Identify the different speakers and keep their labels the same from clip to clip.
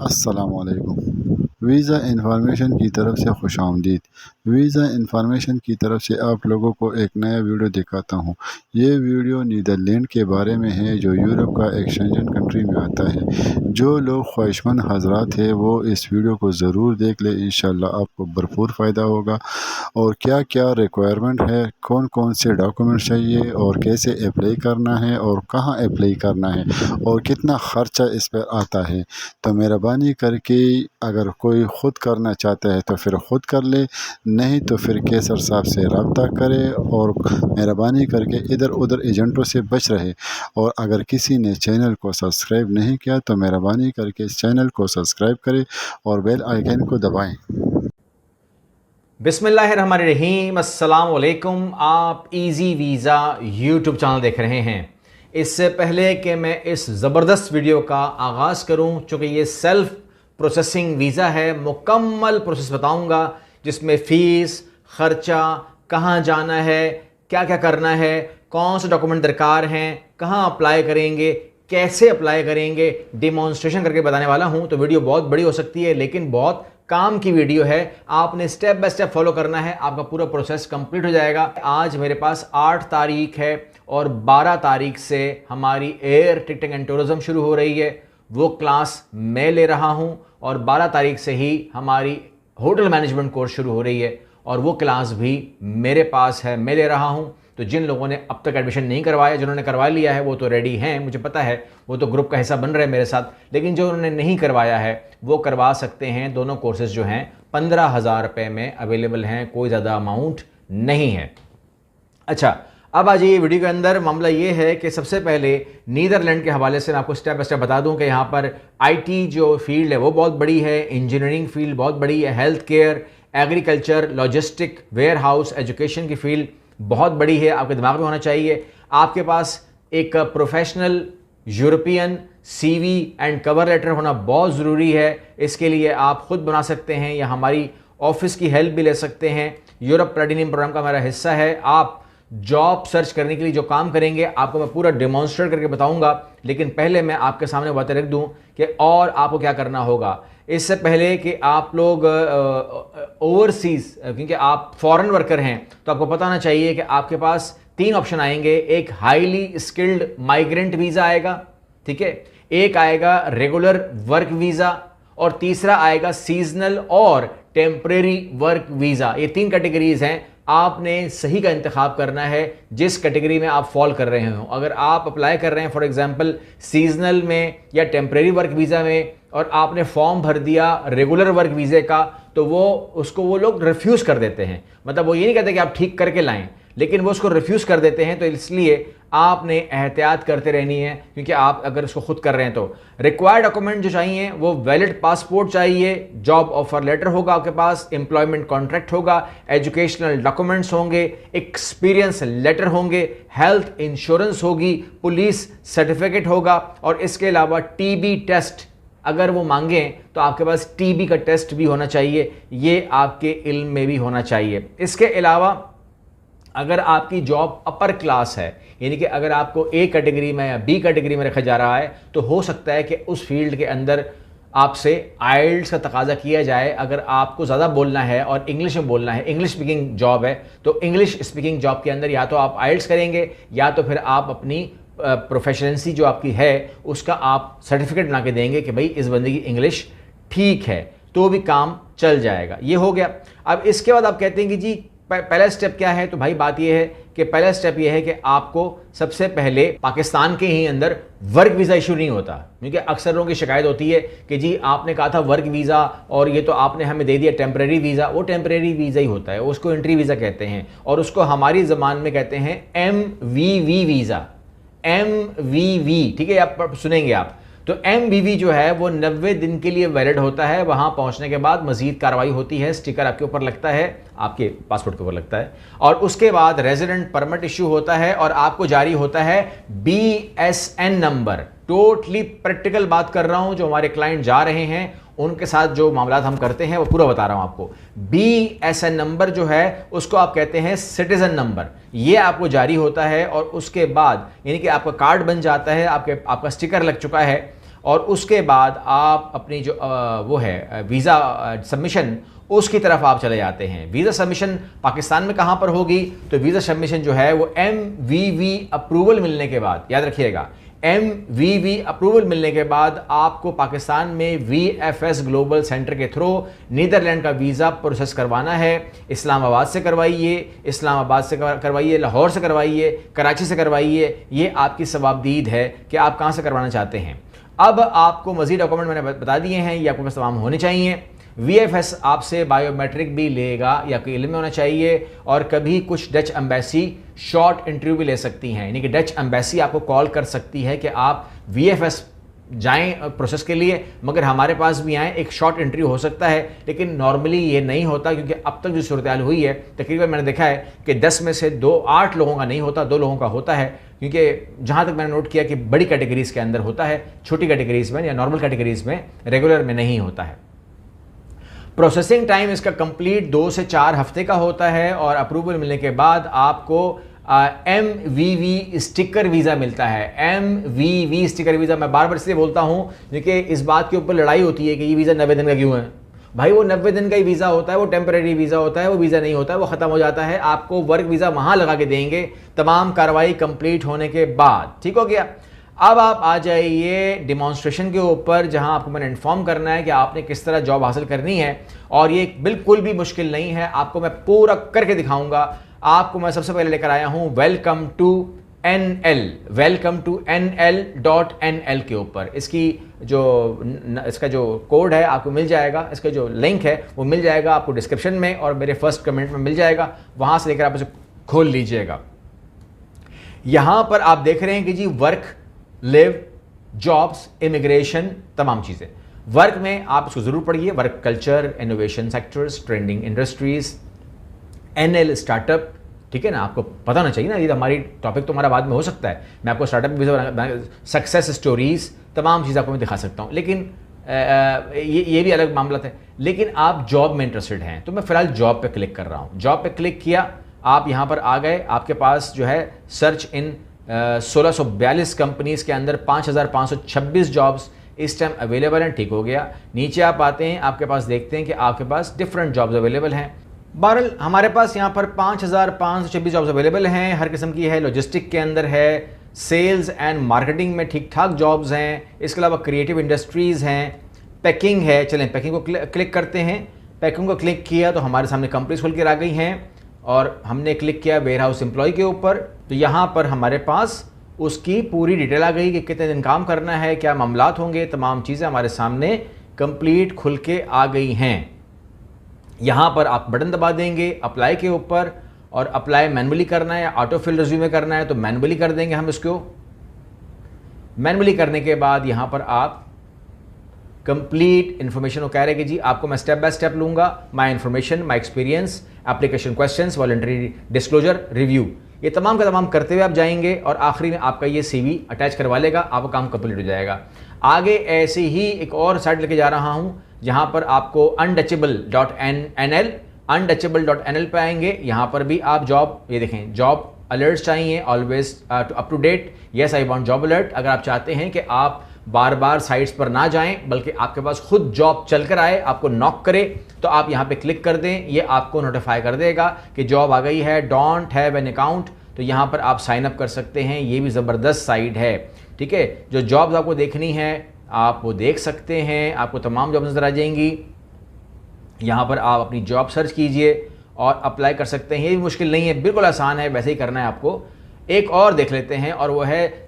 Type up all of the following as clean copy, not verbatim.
Speaker 1: अस्सलामुअलैकुम। Visa information की तरफ से खुशामदीद। वीज़ा इंफॉर्मेशन की तरफ से आप लोगों को एक नया वीडियो दिखाता हूँ। ये वीडियो नीदरलैंड के बारे में है, जो यूरोप का एक शेंजन कंट्री में आता है। जो लोग ख्वाहिशमंद हजरात हैं वो इस वीडियो को ज़रूर देख ले, इंशाल्लाह आपको भरपूर फ़ायदा होगा। और क्या क्या रिक्वायरमेंट है, कौन कौन से डॉक्यूमेंट चाहिए और कैसे अप्लाई करना है और कहाँ अप्लाई करना है और कितना ख़र्चा इस पर आता है। तो मेहरबानी करके अगर कोई ख़ुद करना चाहता है तो फिर ख़ुद कर ले, नहीं तो फिर कैसर साहब से रब्ता करे और मेहरबानी करके इधर उधर एजेंटों से बच रहे। और अगर किसी ने चैनल को सब्सक्राइब नहीं किया तो मेहरबानी करके इस चैनल को सब्सक्राइब करें और बेल आइकन को दबाएं।
Speaker 2: बिस्मिल्लाहिर्रहमानिर्रहीम, अस्सलाम वालेकुम। आप इजी वीज़ा यूट्यूब चैनल देख रहे हैं। इससे पहले कि मैं इस ज़बरदस्त वीडियो का आगाज़ करूं, चूँकि ये सेल्फ़ प्रोसेसिंग वीज़ा है, मुकम्मल प्रोसेस बताऊंगा जिसमें फ़ीस, ख़र्चा, कहाँ जाना है, क्या क्या करना है, कौन से डॉक्यूमेंट दरकार हैं, कहाँ अप्लाई करेंगे, कैसे अप्लाई करेंगे, डिमॉन्स्ट्रेशन करके बताने वाला हूँ। तो वीडियो बहुत बड़ी हो सकती है लेकिन बहुत काम की वीडियो है। आपने स्टेप बाय स्टेप फॉलो करना है, आपका पूरा प्रोसेस कंप्लीट हो जाएगा। आज मेरे पास 8 तारीख है और 12 तारीख से हमारी एयर टिकटिंग एंड टूरिज्म शुरू हो रही है। वो क्लास मैं ले रहा हूं और 12 तारीख से ही हमारी होटल मैनेजमेंट कोर्स शुरू हो रही है और वो क्लास भी मेरे पास है, मैं ले रहा हूं। तो जिन लोगों ने अब तक एडमिशन नहीं करवाया, जिन्होंने करवा लिया है वो तो रेडी हैं, मुझे पता है, वो तो ग्रुप का हिस्सा बन रहे हैं मेरे साथ। लेकिन जो उन्होंने नहीं करवाया है वो करवा सकते हैं। दोनों कोर्सेज जो हैं 15,000 रुपये में अवेलेबल हैं, कोई ज़्यादा अमाउंट नहीं है। अच्छा, अब आ जाइए वीडियो के अंदर। मामला ये है कि सबसे पहले नीदरलैंड के हवाले से मैं आपको स्टेप बाय स्टेप बता दूं कि यहाँ पर आईटी जो फील्ड है वो बहुत बड़ी है, इंजीनियरिंग फील्ड बहुत बड़ी है, health care, agriculture, logistic, warehouse, education की फील्ड बहुत बड़ी है। आपके दिमाग में होना चाहिए आपके पास एक professional European CV and cover letter होना बहुत ज़रूरी है। इसके लिए आप खुद बना सकते हैं या हमारी ऑफिस की हेल्प भी ले सकते हैं। यूरोप प्लैटिनम प्रोग्राम का हमारा हिस्सा है। आप जॉब सर्च करने के लिए जो काम करेंगे आपको मैं पूरा डेमोन्स्ट्रेट करके बताऊंगा, लेकिन पहले मैं आपके सामने बातें रख दूं कि और आपको क्या करना होगा। इससे पहले कि आप लोग ओवरसीज, क्योंकि आप फॉरेन वर्कर हैं तो आपको पता होना चाहिए कि आपके पास 3 ऑप्शन आएंगे। एक हाईली स्किल्ड माइग्रेंट वीज़ा आएगा, ठीक है, एक आएगा रेगुलर वर्क वीज़ा और तीसरा आएगा सीजनल और टेम्परेरी वर्क वीज़ा। ये 3 कैटेगरीज हैं। आपने सही का इंतखाब करना है जिस कैटेगरी में आप फॉल कर रहे हो। अगर आप अप्लाई कर रहे हैं फॉर एग्जांपल सीजनल में या टेम्परेरी वर्क वीज़ा में और आपने फॉर्म भर दिया रेगुलर वर्क वीज़े का, तो वो लोग रिफ्यूज़ कर देते हैं। मतलब वो ये नहीं कहते कि आप ठीक करके लाएं, लेकिन वो उसको रिफ्यूज़ कर देते हैं। तो इसलिए आपने एहतियात करते रहनी है, क्योंकि आप अगर उसको खुद कर रहे हैं तो रिक्वायर्ड डॉक्यूमेंट जो चाहिए वो वैलिड पासपोर्ट चाहिए, जॉब ऑफर लेटर होगा आपके पास, एम्प्लॉयमेंट कॉन्ट्रैक्ट होगा, एजुकेशनल डॉक्यूमेंट्स होंगे, एक्सपीरियंस लेटर होंगे, हेल्थ इंश्योरेंस होगी, पुलिस सर्टिफिकेट होगा और इसके अलावा टीबी टेस्ट अगर वो मांगें तो आपके पास टीबी का टेस्ट भी होना चाहिए। ये आपके इल्म में भी होना चाहिए। इसके अलावा अगर आपकी जॉब अपर क्लास है, यानी कि अगर आपको ए कैटेगरी में या बी कैटेगरी में रखा जा रहा है, तो हो सकता है कि उस फील्ड के अंदर आपसे आइल्स का तकाजा किया जाए। अगर आपको ज़्यादा बोलना है और इंग्लिश में बोलना है, इंग्लिश स्पीकिंग जॉब है, तो इंग्लिश स्पीकिंग जॉब के अंदर या तो आप आइल्स करेंगे या तो फिर आप अपनी प्रोफेशनसी जो आपकी है उसका आप सर्टिफिकेट बना के देंगे कि भाई इस बंदे की इंग्लिश ठीक है, तो भी काम चल जाएगा। ये हो गया। अब इसके बाद आप कहते हैं कि जी पहला स्टेप क्या है, तो भाई बात यह है कि पहला स्टेप यह है कि आपको सबसे पहले पाकिस्तान के ही अंदर वर्क वीज़ा इशू नहीं होता, क्योंकि अक्सर लोगों की शिकायत होती है कि जी आपने कहा था वर्क वीज़ा और ये तो आपने हमें दे दिया टेम्परेरी वीज़ा। वो टेम्परेरी वीज़ा ही होता है, उसको एंट्री वीज़ा कहते हैं और उसको हमारी ज़बान में कहते हैं MVV वीज़ा, MVV, ठीक है, आप सुनेंगे आप। तो MVV जो है वो 90 दिन के लिए वैलिड होता है। वहां पहुंचने के बाद मजीद कार्रवाई होती है, स्टिकर आपके ऊपर लगता है, आपके पासपोर्ट के ऊपर लगता है और उसके बाद रेजिडेंट परमिट इश्यू होता है और आपको जारी होता है BSN नंबर। टोटली प्रैक्टिकल बात कर रहा हूं, जो हमारे क्लाइंट जा रहे हैं उनके साथ जो मामला हम करते हैं वो पूरा बता रहा हूं आपको। BSN नंबर जो है उसको आप कहते हैं सिटीजन नंबर। ये आपको जारी होता है और उसके बाद यानी कि आपका कार्ड बन जाता है, आपका स्टिकर लग चुका है और उसके बाद आप अपनी जो वो है वीज़ा सबमिशन उसकी तरफ आप चले जाते हैं। वीज़ा सबमिशन पाकिस्तान में कहाँ पर होगी? तो वीज़ा सबमिशन जो है वो MVV अप्रूवल मिलने के बाद, याद रखिएगा, MVV अप्रूवल मिलने के बाद आपको पाकिस्तान में VFS ग्लोबल सेंटर के थ्रू नीदरलैंड का वीज़ा प्रोसेस करवाना है। इस्लामाबाद से करवाइए, लाहौर से करवाइए, कराची से करवाइए, ये आपकी सवाबदीद है कि आप कहाँ से करवाना चाहते हैं। अब आपको मज़ीद डॉक्यूमेंट मैंने बता दिए हैं, ये आपके पास तमाम होने चाहिए। VFS आपसे बायोमेट्रिक भी लेगा, या आपके इल्म में होना चाहिए, और कभी कुछ डच एम्बेसी शॉर्ट इंटरव्यू भी ले सकती हैं, यानी कि डच एम्बेसी आपको कॉल कर सकती है कि आप VFS जाएं प्रोसेस के लिए, मगर हमारे पास भी आएँ, एक शॉर्ट इंटरव्यू हो सकता है। लेकिन नॉर्मली ये नहीं होता, क्योंकि अब तक जो सूरत हाल हुई है तकरीबन मैंने देखा है कि 10 में से 8 लोगों का नहीं होता, 2 लोगों का होता है। क्योंकि जहाँ तक मैंने नोट किया कि बड़ी कैटेगरीज़ के अंदर होता है, छोटी कैटेगरीज़ में या नॉर्मल कैटेगरीज़ में, रेगुलर में नहीं होता है। प्रोसेसिंग टाइम इसका कंप्लीट 2 से 4 हफ्ते का होता है, और अप्रूवल मिलने के बाद आपको MVV स्टिकर वीज़ा मिलता है। MVV स्टिकर वीज़ा मैं बार बार इसलिए बोलता हूँ क्योंकि इस बात के ऊपर लड़ाई होती है कि ये वीज़ा 90 दिन का क्यों है। भाई वो 90 दिन का ही वीज़ा होता है, वो टेम्परेरी वीज़ा होता है, वो वीज़ा नहीं होता है, वो ख़त्म हो जाता है। आपको वर्क वीज़ा वहाँ लगा के देंगे तमाम कार्रवाई कंप्लीट होने के बाद। ठीक हो गया। अब आप आ जाइए डिमॉन्स्ट्रेशन के ऊपर, जहां आपको मैंने इन्फॉर्म करना है कि आपने किस तरह जॉब हासिल करनी है, और ये बिल्कुल भी मुश्किल नहीं है, आपको मैं पूरा करके दिखाऊंगा। आपको मैं सबसे पहले लेकर आया हूं वेलकम टू NL के ऊपर। इसका जो कोड है आपको मिल जाएगा, इसका जो लिंक है वो मिल जाएगा आपको डिस्क्रिप्शन में, और मेरे फर्स्ट कमेंट में मिल जाएगा, वहां से लेकर आप इसे खोल लीजिएगा। यहां पर आप देख रहे हैं कि जी वर्क, लिव, जॉब्स, इमिग्रेशन, तमाम चीज़ें। वर्क में आप इसको ज़रूर पढ़िए, work culture, innovation sectors, trending industries, NL startup, ठीक है ना, आपको पता होना चाहिए ना, ये हमारी टॉपिक तो हमारा बाद में हो सकता है, मैं आपको स्टार्टअप, सक्सेस स्टोरीज़, तमाम चीज़ें आपको मैं दिखा सकता हूँ, लेकिन ये भी अलग मामला है। लेकिन आप जॉब में इंटरेस्टेड हैं, तो मैं फ़िलहाल जॉब पे क्लिक कर रहा हूँ। जॉब पे क्लिक किया, आप यहाँ पर आ गए, आपके पास जो है सर्च इन 1642 कंपनीज़ के अंदर 5526 जॉब्स इस टाइम अवेलेबल हैं। ठीक हो गया। नीचे आप आते हैं, आपके पास देखते हैं कि आपके पास डिफरेंट जॉब्स अवेलेबल हैं। बहरहाल हमारे पास यहाँ पर 5526 जॉब्स अवेलेबल हैं, हर किस्म की है। लॉजिस्टिक के अंदर है, सेल्स एंड मार्केटिंग में ठीक ठाक जॉब्स हैं, इसके अलावा क्रिएटिव इंडस्ट्रीज़ हैं, पैकिंग है। चलें पैकिंग को क्लिक करते हैं। पैकिंग को क्लिक किया तो हमारे सामने कंपनीज खुल कर आ गई हैं, और हमने क्लिक किया वेयर हाउस एम्प्लॉय के ऊपर, तो यहाँ पर हमारे पास उसकी पूरी डिटेल आ गई कि कितने दिन काम करना है, क्या मामलात होंगे, तमाम चीज़ें हमारे सामने कंप्लीट खुल के आ गई हैं। यहाँ पर आप बटन दबा देंगे अप्लाई के ऊपर, और अप्लाई मैनुअली करना है या ऑटो फिल रिज्यूमे करना है तो मैनुअली कर देंगे हम इसको। मैनुअली करने के बाद यहाँ पर आप कंप्लीट इन्फॉर्मेशन को कह रहे हैं कि जी आपको मैं स्टेप बाय स्टेप लूँगा, my information, my experience, application questions, voluntary disclosure, review, ये तमाम का तमाम करते हुए आप जाएंगे, और आखिरी में आपका ये CV अटैच करवा लेगा, आपका काम कंप्लीट हो जाएगा। आगे ऐसे ही एक और साइट लेके जा रहा हूँ, जहाँ पर आपको untouchable.nl पे आएंगे। यहाँ पर भी आप जॉब, ये देखें, जॉब अलर्ट्स चाहिए, always up to date, yes I want job alert. अगर आप चाहते हैं कि आप बार बार साइट्स पर ना जाएं, बल्कि आपके पास खुद जॉब चल कर आए, आपको नॉक करे, तो आप यहाँ पे क्लिक कर दें, ये आपको नोटिफाई कर देगा कि जॉब आ गई है। डोंट हैव एन अकाउंट, तो यहाँ पर आप साइन अप कर सकते हैं। ये भी ज़बरदस्त साइट है, ठीक है। जो जॉब्स आपको देखनी है आप वो देख सकते हैं, आपको तमाम जॉब नज़र आ जाएंगी। यहाँ पर आप अपनी जॉब सर्च कीजिए और अप्लाई कर सकते हैं। ये भी मुश्किल नहीं है, बिल्कुल आसान है, वैसे ही करना है आपको। एक और देख लेते हैं, और वो है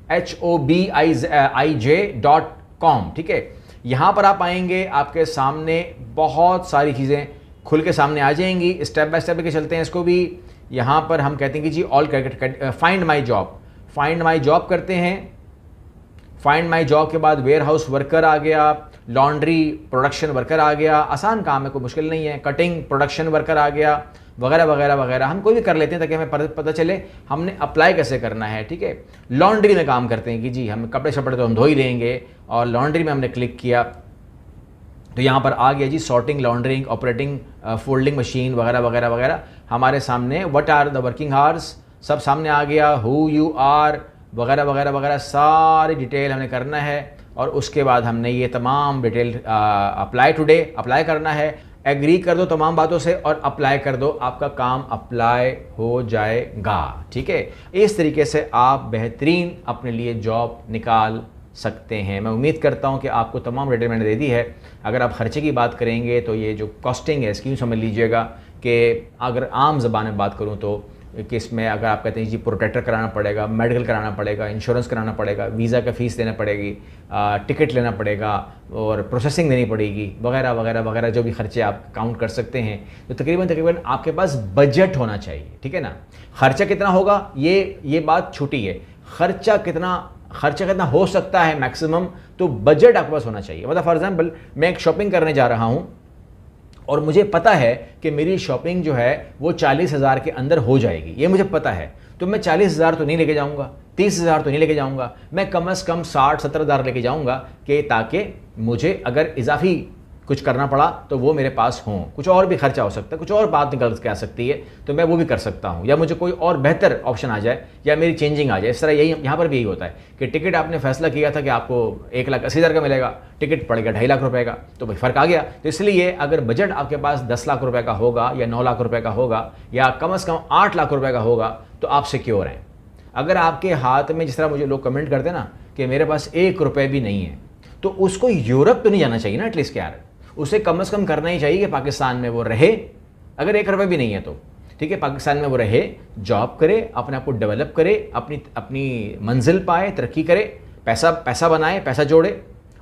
Speaker 2: HOBIJ.com, ठीक है। यहाँ पर आप आएंगे, आपके सामने बहुत सारी चीज़ें खुल के सामने आ जाएंगी। स्टेप बाय स्टेप लेके चलते हैं इसको भी। यहाँ पर हम कहते हैं कि जी all find my job, find my job करते हैं। फाइंड माई जॉब के बाद वेयर हाउस वर्कर आ गया, लॉन्ड्री प्रोडक्शन वर्कर आ गया, आसान काम है, कोई मुश्किल नहीं है। कटिंग प्रोडक्शन वर्कर आ गया, वगैरह वगैरह वगैरह। हम कोई भी कर लेते हैं ताकि हमें पता चले हमने अप्लाई कैसे करना है, ठीक है। लॉन्ड्री में काम करते हैं कि जी हम कपड़े शपड़े तो हम धो ही लेंगे, और लॉन्ड्री में हमने क्लिक किया तो यहाँ पर आ गया जी sorting, laundering, operating folding machine, वगैरह वगैरह वगैरह हमारे सामने। What are the working hours, सब सामने आ गया, हु यू आर वगैरह वगैरह वगैरह, सारी डिटेल हमने करना है और उसके बाद हमने ये तमाम डिटेल अप्लाई करना है। एग्री कर दो तमाम बातों से और अप्लाई कर दो, आपका काम अप्लाई हो जाएगा। ठीक है, इस तरीके से आप बेहतरीन अपने लिए जॉब निकाल सकते हैं। मैं उम्मीद करता हूं कि आपको तमाम डिटेल मैंने दे दी है। अगर आप खर्चे की बात करेंगे तो ये जो कॉस्टिंग है इसकी समझ लीजिएगा कि अगर आम ज़बान में बात करूं तो कि इसमें अगर आप कहते हैं जी प्रोटेक्टर कराना पड़ेगा, मेडिकल कराना पड़ेगा, इंश्योरेंस कराना पड़ेगा, वीज़ा का फ़ीस देना पड़ेगी, टिकट लेना पड़ेगा और प्रोसेसिंग देनी पड़ेगी वगैरह वगैरह वगैरह, जो भी खर्चे आप काउंट कर सकते हैं, तो तकरीबन आपके पास बजट होना चाहिए। ठीक है ना, खर्चा कितना होगा ये बात छोटी है, खर्चा कितना हो सकता है मैक्सिमम, तो बजट आपके पास होना चाहिए। मतलब फॉर एग्जाम्पल मैं एक शॉपिंग करने जा रहा हूँ और मुझे पता है कि मेरी शॉपिंग जो है वो 40,000 के अंदर हो जाएगी, ये मुझे पता है, तो मैं 40,000 तो नहीं लेके जाऊंगा, 30,000 तो नहीं लेके जाऊंगा, मैं कम से कम 60-70,000 लेके जाऊंगा कि ताकि मुझे अगर इजाफी कुछ करना पड़ा तो वो मेरे पास हों। कुछ और भी खर्चा हो सकता है, कुछ और बात निकल के आ सकती है, तो मैं वो भी कर सकता हूँ, या मुझे कोई और बेहतर ऑप्शन आ जाए या मेरी चेंजिंग आ जाए। इस तरह यही यहाँ पर भी यही होता है कि टिकट आपने फैसला किया था कि आपको 1,80,000 का मिलेगा, टिकट पड़ेगा 2.5 लाख रुपए का, तो भाई फ़र्क आ गया। तो इसलिए अगर बजट आपके पास 10 लाख रुपए का होगा या 9 लाख रुपए का होगा या कम से कम 8 लाख रुपए का होगा, तो आप सिक्योर हैं। अगर आपके हाथ में, जिस तरह मुझे लोग कमेंट करते हैं ना कि मेरे पास 1 रुपये भी नहीं है, तो उसको यूरोप तो नहीं जाना चाहिए ना एटलीस्ट, यार उसे कम से कम करना ही चाहिए कि पाकिस्तान में वो रहे, अगर 1 रुपये भी नहीं है तो ठीक है, पाकिस्तान में वो रहे, जॉब करे, अपने आप को डेवलप करे, अपनी मंजिल पाए, तरक्की करे, पैसा बनाए, पैसा जोड़े,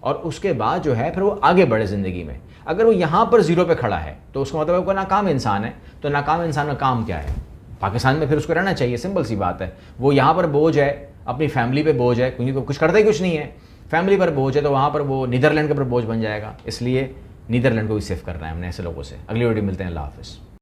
Speaker 2: और उसके बाद जो है फिर वो आगे बढ़े ज़िंदगी में। अगर वो यहाँ पर ज़ीरो पे खड़ा है तो उसका मतलब वो नाकाम इंसान है। तो नाकाम इंसान का काम क्या है? पाकिस्तान में फिर उसको रहना चाहिए, सिंपल सी बात है। वो यहाँ पर बोझ है, अपनी फैमिली पे बोझ है, क्योंकि कुछ करता ही कुछ नहीं है, फैमिली पर बोझ है, तो वहाँ पर वो नीदरलैंड के ऊपर बोझ बन जाएगा। इसलिए नीदरलैंड को भी सेव करना है हमने ऐसे लोगों से। अगली वीडियो मिलते हैं, अल्लाह हाफ़िज़।